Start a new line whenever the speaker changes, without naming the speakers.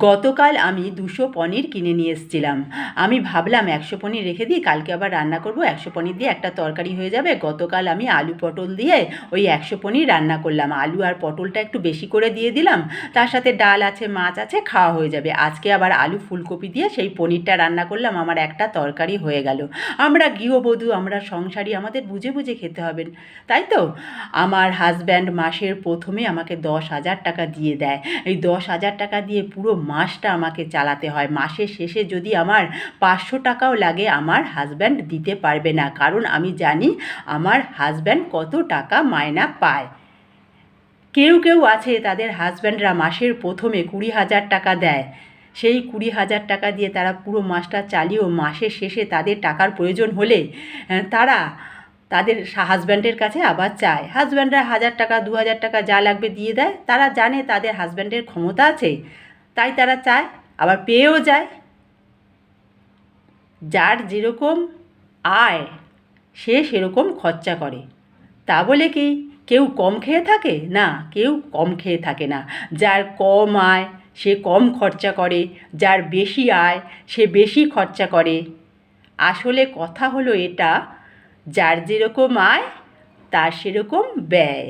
গতকাল আমি 200 পনির কিনে নিয়ে এসেছিলাম। আমি ভাবলাম 100 পনির রেখে দিই, কালকে আবার রান্না করব, 100 পনির দিয়ে একটা তরকারি হয়ে যাবে। গতকাল আমি আলু পটল দিয়ে ওই 100 পনির রান্না করলাম। আলু আর পটলটা একটু বেশি করে দিয়ে দিলাম, তার সাথে ডাল আছে, মাছ আছে, খাওয়া হয়ে যাবে। আজকে আবার আলু ফুলকপি দিয়ে সেই পনিরটা রান্না করলাম, আমার একটা তরকারি হয়ে গেল। আমরা গৃহবধূ, আমরা সংসারী, আমাদের বুঝে বুঝে খেতে হবে, তাই তো? আমার হাজব্যান্ড মাসের প্রথমে আমাকে 10,000 টাকা দিয়ে দেয়। এই 10,000 টাকা দিয়ে পুরো মাসটা আমাকে চালাতে হয়। মাসের শেষে যদি আমার 500 টাকাও লাগে, আমার হাজব্যান্ড দিতে পারবে না, কারণ আমি জানি আমার হাজব্যান্ড কত টাকা মায়না পায়। কেউ কেউ আছে তাদের হাজব্যান্ডরা মাসের প্রথমে 20,000 টাকা দেয়। সেই 20,000 টাকা দিয়ে তারা পুরো মাসটা চালিয়েও মাসের শেষে তাদের টাকার প্রয়োজন হলে তারা তাদের হাজব্যান্ডের কাছে আবার চায়। হাজব্যান্ডরা 1,000 টাকা 2,000 টাকা যা লাগবে দিয়ে দেয়। তারা জানে তাদের হাজব্যান্ডের ক্ষমতা আছে, তাই তারা চায়, আবার পেয়েও যায়। যার যেরকম আয় সে সেরকম খরচা করে। তা বলে কি কেউ কম খেয়ে থাকে? না, কেউ কম খেয়ে থাকে না। যার কম আয় সে কম খরচা করে, যার বেশি আয় সে বেশি খরচা করে। আসলে কথা হলো এটা, যার যেরকম আয় তার সেরকম ব্যয়।